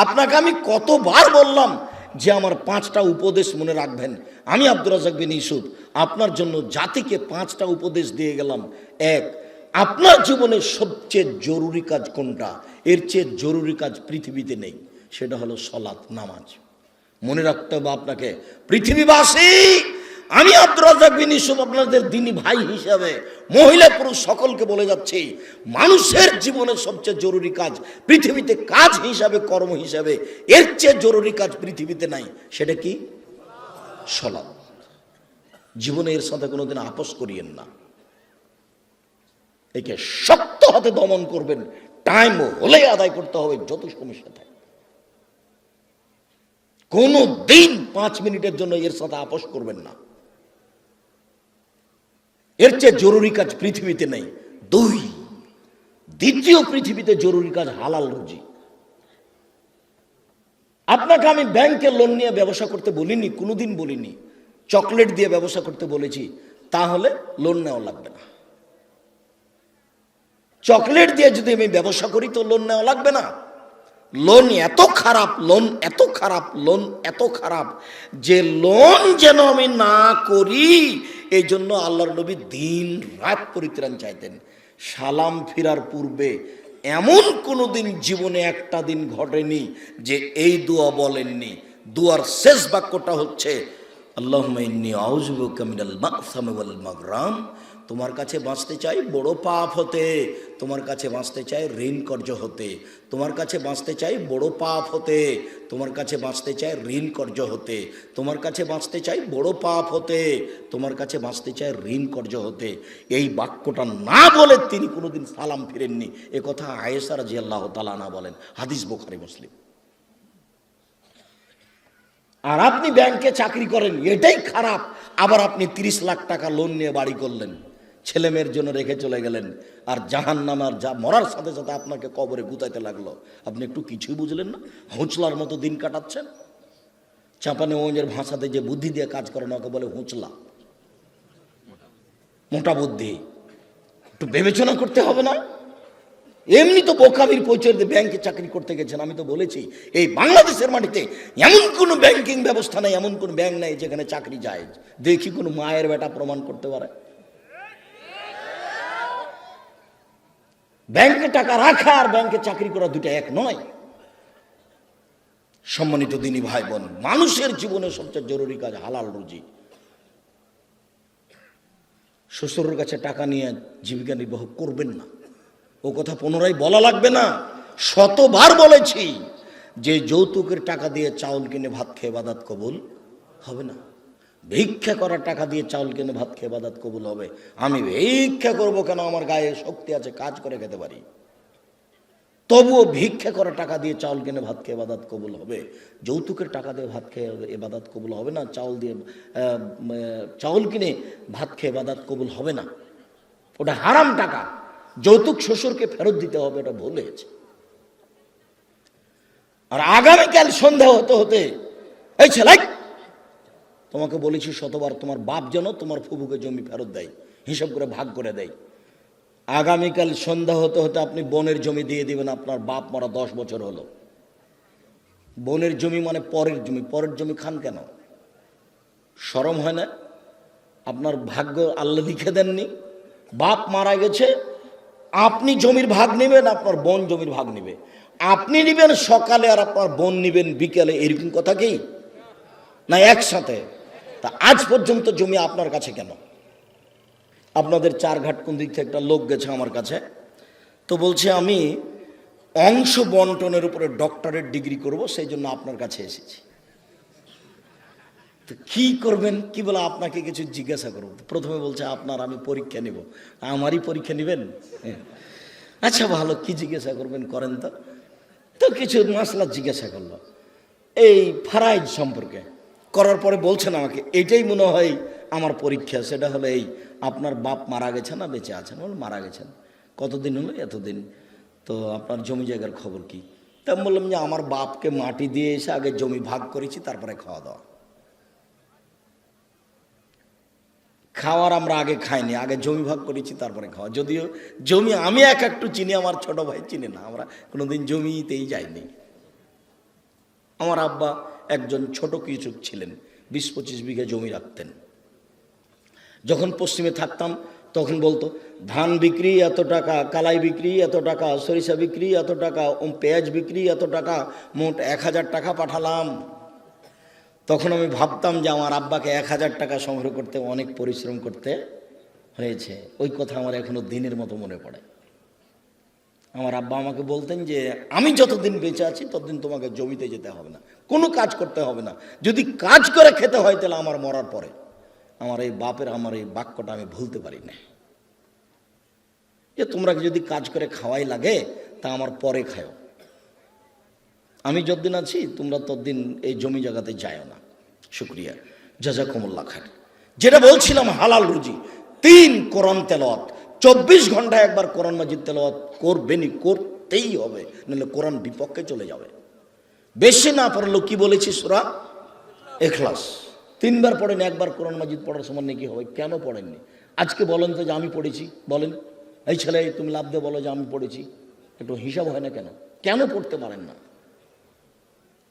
আপনাকে আমি কতবার বললাম যে আমার 5টা উপদেশ মনে রাখবেন। আমি আব্দুর রাজ্জাক বিন ইউসুফ আপনার জন্য জাতিকে 5টা উপদেশ দিয়ে গেলাম। এক, আপনার জীবনের সবচেয়ে জরুরি কাজ কোনটা? এর চেয়ে জরুরি কাজ পৃথিবীতে নেই, সেটা হলো সালাত, নামাজ। মনে রাখতে হবে আপনাকে। পৃথিবীবাসী, আমি আব্দুর রাজ্জাক বিন ইউসুফ আপনাদের দ্বীনি ভাই হিসাবে মহিলা পুরুষ সকলকে বলে যাচ্ছি, মানুষের জীবনের সবচেয়ে জরুরি কাজ পৃথিবীতে, কাজ হিসাবে, কর্ম হিসাবে এর চেয়ে জরুরি কাজ পৃথিবীতে নাই। সেটা কি? সালাত। জীবনে এর সাথে কোনোদিন আপোষ করিয়েন না। একে শক্ত হাতে দমন করবেন, টাইম হলে আদায় করতে হবে, যত সমস্যা থাকে। কোনো দিন 5 মিনিটের জন্য এর সাথে আপোষ করবেন না। এর চেয়ে জরুরি কাজ পৃথিবীতে নেই। 2, দ্বিতীয় পৃথিবীতে জরুরি কাজ হালাল রুজি। আপনাকে আমি ব্যাংকে লোন নিয়ে ব্যবসা করতে বলিনি, কোনোদিন বলিনি। চকলেট দিয়ে ব্যবসা করতে বলেছি, তাহলে লোন নেওয়া লাগবে না। চকলেট দিয়ে যদি আমি ব্যবসা করি তো লোন নেওয়া লাগবে না। লোন এত খারাপ, লোন এত খারাপ, লোন এত খারাপ যে লোন যেন আমি না করি, এই জন্য আল্লাহর নবী দিন রাত পরিত্রাণ চাইতেন। সালাম ফিরার পূর্বে এমন কোনো দিন জীবনে একটা দিন ঘটেনি যে এই দোয়া বলেননি। দোয়ার শেষ বাক্যটা হচ্ছে আল্লাহুম্মা ইন্নী আউযু বিকা মিনাল মা'সামি ওয়াল মাগরাম। তোমার কাছে বাঁচতে চাই বড় পাপ হতে, তোমার কাছে বাঁচতে চাই ঋণ কর্য হতে, তোমার কাছে বাঁচতে চাই বড় পাপ হতে, তোমার কাছে বাঁচতে চাই ঋণ কর্য হতে, তোমার কাছে বাঁচতে চাই বড় পাপ হতে, তোমার কাছে বাঁচতে চাই ঋণ কর্য হতে। এই বাক্যটা না বলে তিনি কোনোদিন সালাম ফিরেননি। এ কথা আয়েশা রাদিয়াল্লাহু তাআলা আনহা বলেন, হাদিস বুখারী মুসলিম। আর আপনি ব্যাংকে চাকরি করেন, এটাই খারাপ। আবার আপনি 30 লাখ টাকা লোন নিয়ে বাড়ি করলেন, ছেলে মেয়ের জন্য রেখে চলে গেলেন, আর জাহান্নামার যা মরার সাথে সাথে আপনাকে কবরে গুতাইতে লাগলো। আপনি একটু কিছুই বুঝলেন না, হুঁচলার মতো দিন কাটাচ্ছেন। চাঁপানেগঞ্জের ভাষাতে যে বুদ্ধি দিয়ে কাজ করে না, ওকে বলে হুঁচলা, মোটা বুদ্ধি। একটু বিবেচনা করতে হবে না? এমনি তো বোকামির পরিচয় দিয়ে ব্যাংকে চাকরি করতে গেছেন। আমি তো বলেছি এই বাংলাদেশের মাটিতে এমন কোনো ব্যাংকিং ব্যবস্থা নেই, এমন কোনো ব্যাংক নেই যেখানে চাকরি যায়। দেখি কোনো মায়ের বেটা প্রমাণ করতে পারে। ব্যাংকে টাকা রাখা আর ব্যাংকে চাকরি করা দুটো এক নয়। সম্মানিত দিনী ভাই বোন, মানুষের জীবনে সবচেয়ে জরুরি কাজ হালাল রুজি। শ্বশুরের কাছে টাকা নিয়ে জীবিকা নির্বাহ করবেন না, ও কথা পুনরায় বলা লাগবে না। শতবার বলেছি যে যৌতুকের টাকা দিয়ে চাউল কিনে ভাত খেয়ে ইবাদত কবুল হবে না। ভিক্ষা করার টাকা দিয়ে চাউল কিনে ভাত খেয়ে ইবাদত কবুল হবে। আমি ভিক্ষা করব কেন? আমার গায়ে শক্তি আছে, কাজ করে খেতে পারি। তবুও ভিক্ষা করার টাকা দিয়ে চাউল কিনে ভাত খেয়ে ইবাদত কবুল হবে। যৌতুকের টাকা দিয়ে ভাত খেয়ে ইবাদত কবুল হবে না। চাউল কিনে ভাত খেয়ে ইবাদত কবুল হবে না। ওটা হারাম টাকা। যৌতুক শ্বশুরকে ফেরত দিতে হবে, এটা ভুল হয়েছে। আর আগামীকাল সন্ধ্যা হতে হতে, এই ছেলে, তোমাকে বলেছি শতবার, তোমার বাপ যেন তোমার ফুফুকে জমি ফেরত দেয়, হিসাব করে ভাগ করে দেয়। আগামীকাল সন্ধ্যা হতে হতে আপনি বোনের জমি দিয়ে দিবেন। আপনার বাপ মরা 10 বছর হলো। বোনের জমি মানে পরের জমি। পরের জমি খান কেন? শরম হয় না? আপনার ভাগ্য আল্লাহ লিখে দেননি? বাপ মারা গেছে, আপনি জমির ভাগ নেবেন, আপনার বোন জমির ভাগ নেবে। আপনি নেবেন সকালে আর আপনার বোন নেবেন বিকেলে, এরকম কথা কি না? একসাথে। তা আজ পর্যন্ত জমি আপনার কাছে কেন? আপনাদের 4 ঘাট কোন দিক থেকে একটা লোক গেছে আমার কাছে, তো বলছে আমি অংশ বন্টনের উপরে ডক্টরেট ডিগ্রি করব, সেই জন্য আপনার কাছে এসেছি। তো কি করবেন? কি বলে আপনাকে কিছু জিজ্ঞাসা করব। প্রথমে বলছে আপনার আমি পরীক্ষা নিব। আমারই পরীক্ষা নেবেন? আচ্ছা ভালো, কি জিজ্ঞাসা করবেন করেন তো। তো কিছু মাসলা জিজ্ঞাসা করলো এই ফারাইজ সম্পর্কে। করার পরে বলছেন আমাকে এটাই মনে হয় আমার পরীক্ষা। সেটা হলো এই, আপনার বাপ মারা গেছে না বেঁচে আছেন? বলে মারা গেছেন। কতদিন হলো? এতদিন। তো আপনার জমি জায়গার খবর কি? তা আমি বললাম যে আমার বাপকে মাটি দিয়ে এসে আগে জমি ভাগ করেছি, তারপরে খাওয়া দাওয়া। খাওয়ার আমরা আগে খাইনি, আগে জমি ভাগ করেছি তারপরে খাওয়া। যদিও জমি আমি একটু চিনি, আমার ছোট ভাই চিনি না। আমরা কোনোদিন জমিতেই যাইনি। আমার আব্বা একজন ছোট কৃষক ছিলেন, 20-25 বিঘা জমি রাখতেন। যখন পশ্চিমে থাকতাম তখন বলতো ধান বিক্রি এত টাকা, কালাই বিক্রি এত টাকা, সরিষা বিক্রি এত টাকা, পেঁয়াজ বিক্রি এত টাকা, মোট 1000 টাকা পাঠালাম। তখন আমি ভাবতাম যে আমার আব্বাকে 1000 টাকা সংগ্রহ করতে অনেক পরিশ্রম করতে হয়েছে। ওই কথা আমার এখনো দিনের মতো মনে পড়ে। আমার আব্বা আমাকে বলতেন যে আমি যতদিন বেঁচে আছি ততদিন তোমাকে জমিতে যেতে হবে না, কোনো কাজ করতে হবে না, যদি কাজ করে খেতে হয় তাহলে আমার মরার পরে। আমার এই বাপের আমার এই বাক্যটা আমি ভুলতে পারি না, যে তোমরা যদি কাজ করে খাওয়াই লাগে তা আমার পরে খাও, আমি যতদিন আছি তোমরা ততদিন এই জমি জায়গাতে যাও না। শুক্রিয়া, জাযাকুমুল্লাহ খায়র। যেটা বলছিলাম হালাল রুজি, 3 কোরআন তেলাওয়াত, 24 ঘন্টায় একবার কোরআন মাজিদ তেলাওয়াত করবেনই, করতেই হবে, নাহলে কোরআন বিপক্ষে চলে যাবে। বেশি না পড়লেও কি বলেছি সূরা ইখলাস 3 বার পড়েন, একবার কোরআন মাজিদ পড়ার সময় নাকি হবে। কেন পড়েননি আজকে বলেন তো যে আমি পড়েছি? বলেন, এই ছেলে তুমি লাভ দিয়ে বলো যে আমি পড়েছি, একটু হিসাব হয় না কেন? কেন পড়তে পারেন না?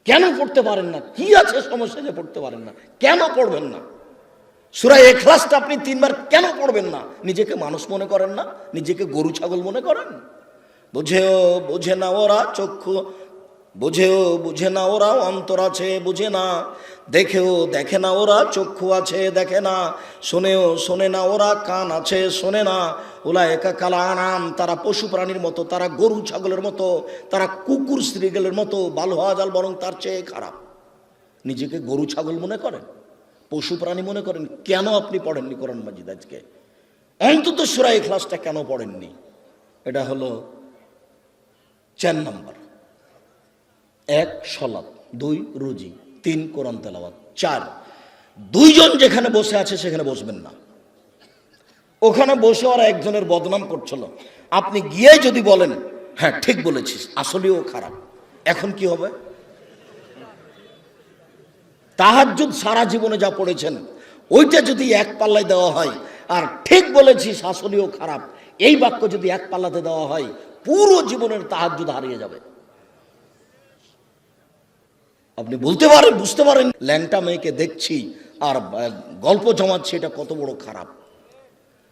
কেন পড়তে পারেন না? কি আছে সমস্যা যে পড়তে পারেন না? কেন পড়বেন না? সূরা ইখলাসটা আপনি 3 বার কেন পড়বেন না? নিজেকে মানুষ মনে করেন না? নিজেকে গরু ছাগল মনে করেন? বুঝেও বুঝে না ওরা চক্ষু, বুঝেও বুঝে না ওরা অন্তর আছে বুঝে না, দেখেও দেখে না ওরা চক্ষু আছে দেখে না, শোনেও শোনে না ওরা কান আছে শোনে না। উলায়েকা কাল আনাম, তারা পশু প্রাণীর মতো, তারা গরু ছাগলের মতো, তারা কুকুর শ্রীগলের মতো, বাল হওয়া জাল বরং তার চেয়ে খারাপ। নিজেকে গরু ছাগল মনে করেন, পশু প্রাণী মনে করেন? কেন আপনি পড়েননি কোরআন মাজিদ আজকে? অন্তত সূরা ইখলাসটা কেন পড়েননি? এটা হলো 4 নম্বর। 1 সালাত, 2 রুজি, 3 কোরআন তেলাওয়াত, 4 দুইজন যেখানে বসে আছে সেখানে বসবেন না। ওখানে বসে ওরা একজনের বদনাম করছিল, আপনি গিয়ে যদি বলেন হ্যাঁ ঠিক বলেছিস, আসলেও খারাপ, এখন কি হবে? তাহাজ্জুদ সারা জীবনে যা পড়েছেন ওইটা যদি এক পাল্লায় দেওয়া হয়, আর ঠিক বলেছিস আসলেও খারাপ এই বাক্য যদি এক পাল্লাতে দেওয়া হয়, পুরো জীবনের তাহাজ্জুদ হারিয়ে যাবে। আপনি বলতে পারেন, বুঝতে পারেন ল্যাংটা মেয়েকে দেখছি আর গল্প জমাচ্ছি, এটা কত বড় খারাপ,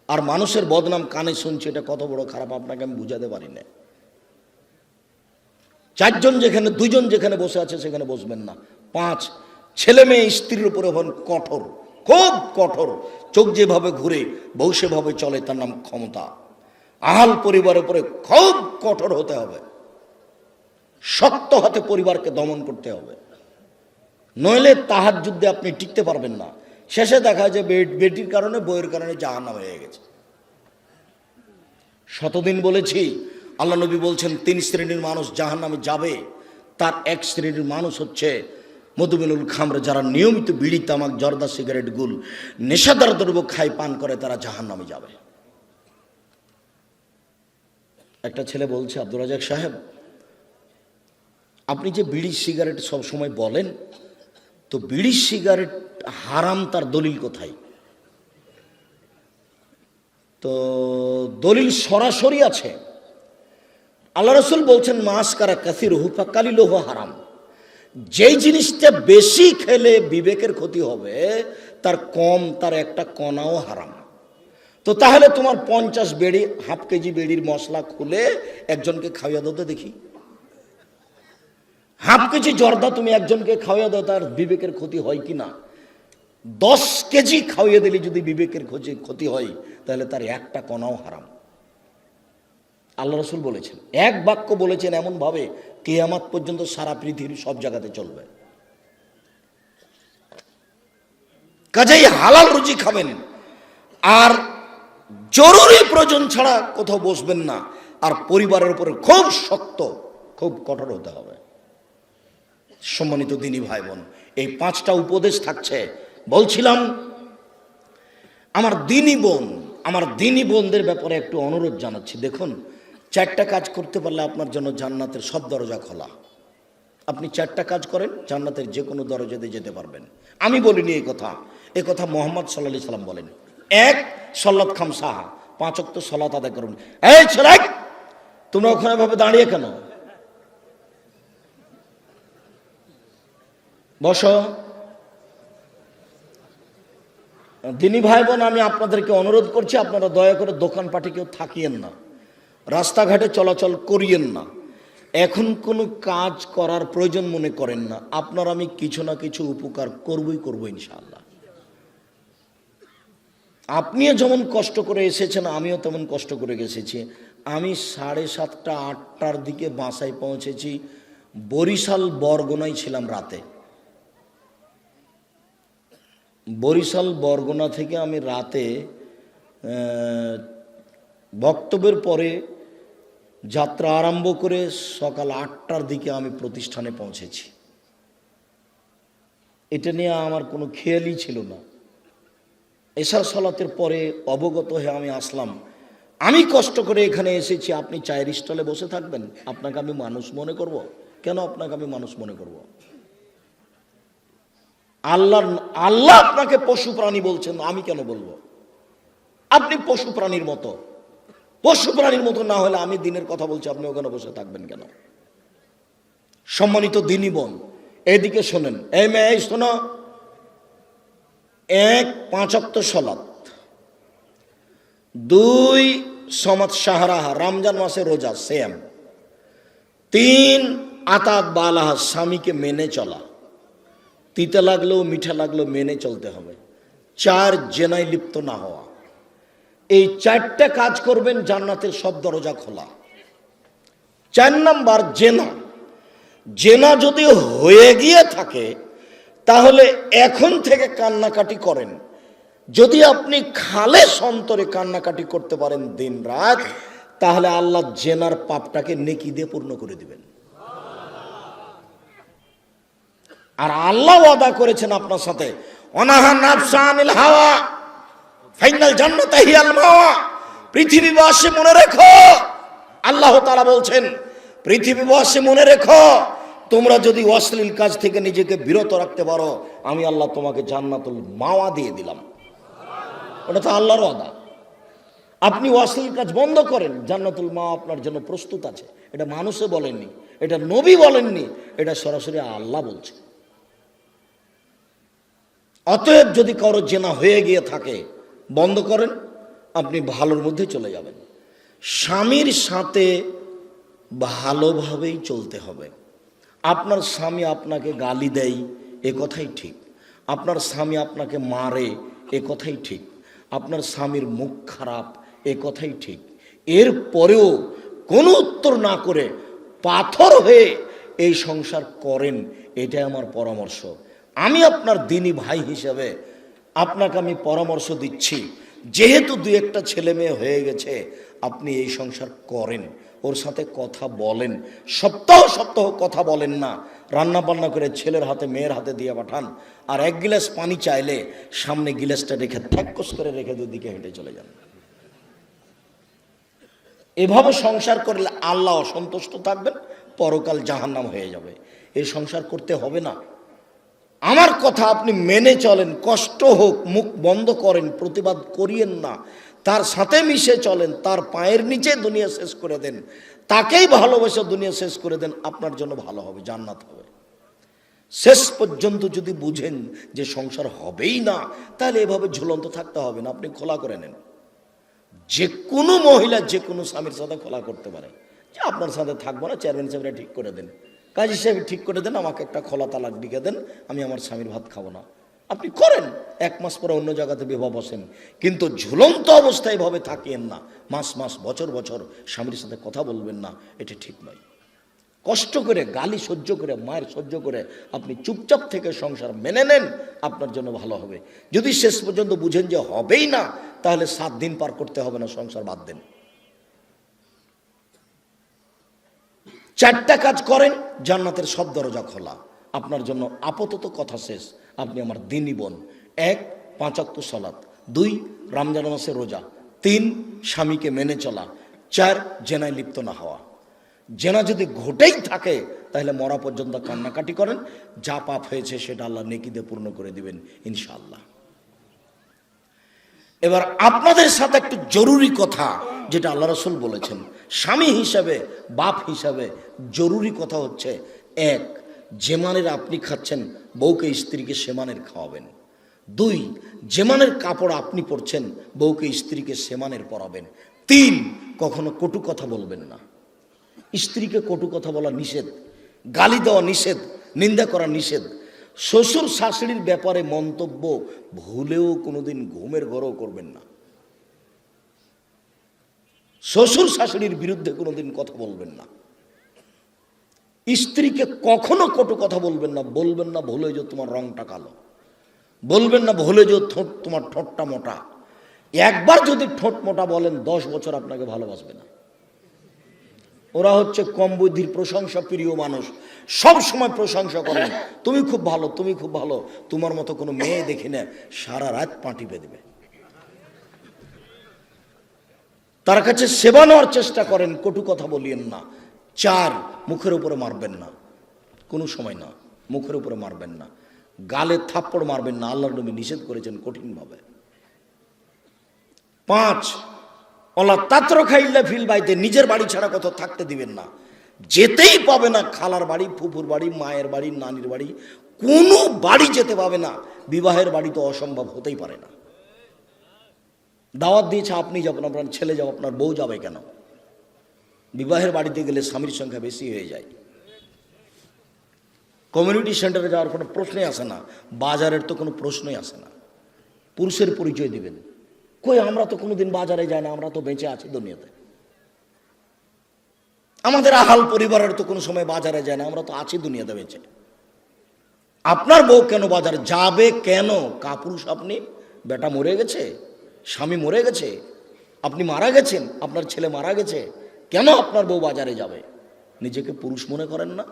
আর মানুষের বদনাম কানে শুনছি, এটা কত বড় খারাপ, আপনাকে আমি বুঝাতে পারি না। 4 জন যেখানে, 2 জন যেখানে বসে আছে সেখানে বসবেন না। 5 ছেলে মেয়ে স্ত্রীর উপরে হন কঠোর, খুব কঠোর, চোখ যেভাবে ঘুরে বউ সেভাবে চলে, তার নাম ক্ষমতা। আহাল পরিবারের উপরে খুব কঠোর হতে হবে, শক্ত হাতে পরিবারকে দমন করতে হবে, নইলে তাহাজ্জুদে আপনি টিকতে পারবেন না। শেষে দেখা যায় বেটির কারণে বউয়ের কারণে জাহান্নাম হয়ে গেছে। শতদিন বলেছি, আল্লাহ নবী বলছেন 3 শ্রেণীর মানুষ জাহান্নামে যাবে। তার 1 শ্রেণীর মানুষ হচ্ছে মধুমিনুল খামর, যারা নিয়মিত বিড়ি তামাক জর্দা সিগারেট গুল নেশাদার দ্রব্য খায় পান করে, তারা জাহান্নামে যাবে। একটা ছেলে বলছে, আব্দুর রাজাক সাহেব আপনি যে বিড়ি সিগারেট সব সময় বলেন, তো বিড়ি সিগারেট হারাম তার দলিল কোথায়? তো দলিল সরাসরি আছে, আল্লাহ রাসূল বলছেন মাসকারা কাসিরুহু ফাকালিলুহু হারাম। যেই জিনিসটা বেশি খেলে বিবেকের ক্ষতি হবে, তার কম, তার একটা কণাও হারাম। তো তাহলে তোমার 50 বেড়ি, হাফ কেজি বেড়ির মশলা খুলে একজনকে খাওয়াইয়া দাও দেখি। হাফ কেজি জর্দা তুমি একজনকে খাওয়াইয়া দাও, তার বিবেকের ক্ষতি হয় কি না? 10 কেজি খাওয়াইয়া দিলে যদি বিবেকের ক্ষতি হয়, তাহলে তার একটা কণাও হারাম। আল্লাহ রাসূল বলেছেন, এক বাক্য বলেছেন এমন ভাবে কিয়ামত পর্যন্ত সারা পৃথিবীর সব জায়গাতে চলবে। কাজেই হালাল রুজি খাবেন, আর জরুরি প্রয়োজন ছাড়া কোথাও বসবেন না, আর পরিবারের উপরে খুব শক্ত, খুব কঠোর হতে হবে। সম্মানিত দিনী ভাই বোন, এই 5টা উপদেশ থাকছে। বলছিলাম আমার দিনী বোনদের ব্যাপারে একটু অনুরোধ জানাচ্ছি। দেখুন, 4টা কাজ করতে পারলে আপনার জন্য জান্নাতের সব দরজা খোলা। আপনি 4টা কাজ করেন, জান্নাতের যে কোনো দরজাতে যেতে পারবেন। আমি বলিনি এই কথা মুহাম্মদ সাল্লাল্লাহু আলাইহি সাল্লাম বলেন। 1 সালাত খামসাহা, 5 ওয়াক্ত সালাত আদায় করুন। এই ছেলে, তোমরা ওখানে ভাবে দাঁড়িয়ে কেন? বসো। দিনী ভাই বোন, আমি আপনাদেরকে অনুরোধ করছি, আপনারা দয়া করে দোকানপাটে কেউ থাকিয়েন না, রাস্তাঘাটে চলাচল করিয়েন না, এখন কোনো কাজ করার প্রয়োজন মনে করেন না। আপনার আমি কিছু না কিছু উপকার করবো ইনশাআল্লাহ। আপনিও যেমন কষ্ট করে এসেছেন, আমিও তেমন কষ্ট করে এসেছি। আমি 7:30 8টার দিকে বাসায় পৌঁছেছি। বরিশাল বরগুনায় ছিলাম রাতে। বরিশাল বরগুনা থেকে আমি রাতে বক্তব্যের পরে যাত্রা আরম্ভ করে সকাল 8টার দিকে আমি প্রতিষ্ঠানে পৌঁছেছি। এটা নিয়ে আমার কোনো খেয়ালই ছিল না। এশার সালাতের পরে অবগত হয়ে আমি আসলাম। আমি কষ্ট করে এখানে এসেছি, আপনি চায়ের স্টলে বসে থাকবেন? আপনাকে আমি মানুষ মনে করব? কেন আপনাকে আমি মানুষ মনে করব? আল্লাহ আপনাকে পশু প্রাণী বলছেন, আমি কেন বলবো? আপনি পশু প্রাণীর মতো। পশু প্রাণীর মতো না হলে আমি দিনের কথা বলছি, আপনি ওখানে বসে থাকবেন কেন? সম্মানিত দিনী বোন, এদিকে শোনেন। এই মেয়ে শোনো, 1 5 ওয়াক্ত সালাত, 2 সমাত শাহরাহা, রমজান মাসে রোজা সেম, 3 আতাত বালাহা, স্বামীকে মেনে চলা, তিতা লাগলেও মিঠা লাগলেও মেনে চলতে হবে, 4 জেনায় লিপ্ত না হওয়া। এই 4টা কাজ করবেন, জান্নাতের সব দরজা খোলা। 4 নাম্বার জেনা। জেনা যদি হয়ে গিয়ে থাকে তাহলে এখন থেকে কান্নাকাটি করেন। যদি আপনি খালেস অন্তরে কান্নাকাটি করতে পারেন দিন রাত, তাহলে আল্লাহ জেনার পাপটাকে নেকি দিয়ে পূর্ণ করে দিবেন। আর আল্লাহ ওয়াদা করেছেন আপনার সাথে, অনাহা নাফসা আনিল হাওয়া ফাইনাল জান্নাত হিয়াল মাওয়া। পৃথিবীবাসী মনে রেখো, আল্লাহ তাআলা বলছেন, পৃথিবীবাসী মনে রেখো, তোমরা যদি অশ্লীল কাজ থেকে নিজেকে বিরত রাখতে পারো, আমি আল্লাহ তোমাকে জান্নাতুল মাওয়া দিয়ে দিলাম। ওটা তো আল্লাহর ওয়াদা। আপনি অশ্লীল কাজ বন্ধ করেন, জান্নাতুল মাওয়া আপনার জন্য প্রস্তুত আছে। এটা মানুষে বলেননি, এটা নবী বলেননি, এটা সরাসরি আল্লাহ বলছে। অতএব যদি কারো জেনা হয়ে গিয়ে থাকে, বন্ধ করেন, আপনি ভালোর মধ্যে চলে যাবেন। স্বামীর সাথে ভালোভাবেই চলতে হবে। আপনার স্বামী আপনাকে গালি দেয়, এ কথাই ঠিক। আপনার স্বামী আপনাকে মারে, এ কথাই ঠিক। আপনার স্বামীর মুখ খারাপ, এ কথাই ঠিক। এর পরেও কোনো উত্তর না করে পাথর হয়ে এই সংসার করেন, এটাই আমার পরামর্শ। আমি আপনার দিনী ভাই হিসেবে আপনাকে আমি পরামর্শ দিচ্ছি, যেহেতু 2-1টা ছেলে মেয়ে হয়ে গেছে, আপনি এই সংসার করেন, ওর সাথে কথা বলেন। সপ্তাহ সপ্তাহ কথা বলেন না, রান্না বান্না করে ছেলের হাতে মেয়ের হাতে দিয়ে পাঠান। আর 1 গ্লাস পানি চাইলে সামনে গ্লাসটা রেখে থ্যাকস করে রেখে দুদিকে হেঁটে চলে যান। এভাবে সংসার করলে আল্লাহ অসন্তুষ্ট থাকবেন, পরকাল জাহান্নাম হয়ে যাবে। এই সংসার করতে হবে না। আমার কথা আপনি মেনে চলেন, কষ্ট হোক, মুখ বন্ধ করেন, প্রতিবাদ করিয়েন না, তার সাথে মিশে চলেন, তার পায়ের নিচে দুনিয়া শেষ করে দেন, তাকেই ভালোবেসে দুনিয়া শেষ করে দেন, আপনার জন্য ভালো হবে, জান্নাত হবে। শেষ পর্যন্ত যদি বুঝেন যে সংসার হবেই না, তাহলে এভাবে ঝুলন্ত থাকতে হবে না, আপনি খোলা করে নেন। যে কোনো মহিলা যে কোনো স্বামীর সাথে খোলা করতে পারে যে আপনার সাথে থাকবো না, চেয়ারম্যান সাহেবরা ঠিক করে দেন, কাজী সাহেব ঠিক করে দেন, আমাকে একটা খোলা তালাক লিখে দেন, আমি আমার স্বামীর ভাত খাবো না। আপনি করেন, 1 মাস পরে অন্য জায়গাতে বিবাহ বসেন, কিন্তু ঝুলন্ত অবস্থায় এভাবে থাকিয়েন না। মাস মাস বছর বছর স্বামীর সাথে কথা বলবেন না, এটা ঠিক নয়। কষ্ট করে, গালি সহ্য করে, মায়ের সহ্য করে আপনি চুপচাপ থেকে সংসার মেনে নেন, আপনার জন্য ভালো হবে। যদি শেষ পর্যন্ত বুঝেন যে হবেই না, তাহলে 7 দিন পার করতে হবে না, সংসার বাদ দেন। 4টা কাজ করেন, জান্নাতের সব দরজা খোলা আপনার জন্য। আপাতত কথা শেষ, আপনি আমার দিনী বোন। 1 5 ওয়াক্ত সালাত, 2 রমজান মাসে রোজা, 3 স্বামীকে মেনে চলা, 4 জেনায় লিপ্ত না হওয়া। জেনা যদি ঘটেই থাকে তাহলে মরা পর্যন্ত কান্নাকাটি করেন, যা পাপ হয়েছে সেটা আল্লাহ নেকি দিয়ে পূর্ণ করে দিবেন ইনশাআল্লাহ। এবার আপনাদের সাথে একটু জরুরি কথা, যেটা আল্লাহ রাসূল বলেছেন, স্বামী হিসাবে, বাপ হিসাবে জরুরি কথা হচ্ছে, 1 যে মানের আপনি খাচ্ছেন বউকে স্ত্রীকে সে মানের খাওয়াবেন। 2, যে মানের কাপড় আপনি পরছেন বউকে স্ত্রীকে সে মানের পরাবেন। 3, কখনো কটু কথা বলবেন না। স্ত্রীকে কটু কথা বলা নিষেধ, গালি দেওয়া নিষেধ, নিন্দা করা নিষেধ। শ্বশুর শাশুড়ির ব্যাপারে মন্তব্য ভুলেও কোনোদিন ঘুমের ঘরেও করবেন না। শ্বশুর শাশুড়ির বিরুদ্ধে কোনোদিন কথা বলবেন না। স্ত্রীকে কখনো কটু কথা বলবেন না। বলবেন না ভুলে যে তোমার রংটা কালো, বলবেন না ভুলে যে তোমার ঠোঁটটা মোটা। একবার যদি ঠোঁট মোটা বলেন 10 বছর আপনাকে ভালোবাসবে না। ওরা হচ্ছে কম বুদ্ধির প্রশংসা প্রিয় মানুষ, সব সময় প্রশংসা করেন, তুমি খুব ভালো, তুমি খুব ভালো, তোমার মতো কোনো মেয়ে দেখি না, সারা রাত পাঁটি বেঁধবে। তার কাছে সেবা নেওয়ার চেষ্টা করেন, কটু কথা বলিয়েন না। 4, মুখের উপরে মারবেন না, কোনো সময় না, মুখের উপরে মারবেন না। গালে থাপ্পড় মারবেন না, আল্লাহর নবী নিষেধ করেছেন কঠিনভাবে। 5, অলা তাত্র খাইল্লা ফিল বাইতে, নিজের বাড়ি ছাড়া কোথাও থাকতে দিবেন না। যেতেই পাবে না খালার বাড়ি, ফুফুর বাড়ি, মায়ের বাড়ি, নানির বাড়ি, কোনো বাড়ি যেতে পাবে না। বিবাহের বাড়ি তো অসম্ভব হতেই পারে না। দাওয়াত দিয়েছে আপনি যাবেন, আপনার ছেলে যাবে, আপনার বউ যাবে কেন? বিবাহের বাড়িতে গেলে স্বামীর সংখ্যা বেশি হয়ে যায়। কমিউনিটি সেন্টারে যাওয়ার কোনো প্রশ্নই আসে না, বাজারের তো কোনো প্রশ্নই আসে না। পুরুষের পরিচয় দিবেন, কই আমরা তো কোনোদিন বাজারে যাই না, আমরা তো বেঁচে আছি দুনিয়াতে। আমাদের আহাল পরিবারের তো কোনো সময় বাজারে যায় না, আমরা তো আছি দুনিয়াতে বেঁচে। আপনার বউ কেন বাজারে যাবে? কেন? কাপুরুষ আপনি? বেটা মরে গেছে, স্বামী মরে গেছে, আপনি মারা গেছেন, আপনার ছেলে মারা গেছে, কেন আপনার বউ বাজারে যাবে? নিজেকে পুরুষ মনে করেন না?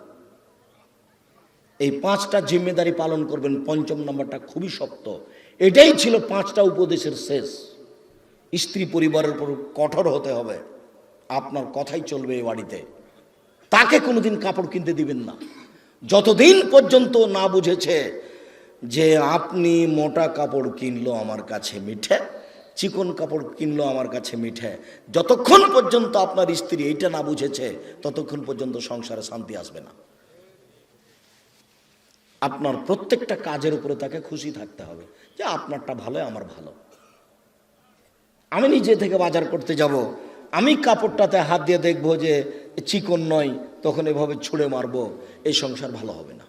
এই 5টা জিম্মেদারি পালন করবেন। 5ম নম্বরটা খুবই শক্ত। এটাই ছিল 5টা উপদেশের শেষ। স্ত্রী পরিবারের উপর কঠোর হতে হবে, আপনার কথাই চলবে এই বাড়িতে। তাকে কোনোদিন কাপড় কিনতে দিবেন না যতদিন পর্যন্ত না বুঝেছে যে আপনি মোটা কাপড় কিনলো আমার কাছে মিঠে, চিকন কাপড় কিনলো আমার কাছে মিঠে। যতক্ষণ পর্যন্ত আপনার স্ত্রী এইটা না বুঝেছে ততক্ষণ পর্যন্ত সংসারে শান্তি আসবে না। আপনার প্রত্যেকটা কাজের উপরে তাকে খুশি থাকতে হবে যে আপনারটা ভালো, আমার ভালো। আমি নিজে থেকে বাজার করতে যাব, আমি কাপড়টাতে হাত দিয়ে দেখবো যে চিকন নয়, তখন এভাবে ছুঁড়ে মারবো, এই সংসার ভালো হবে না।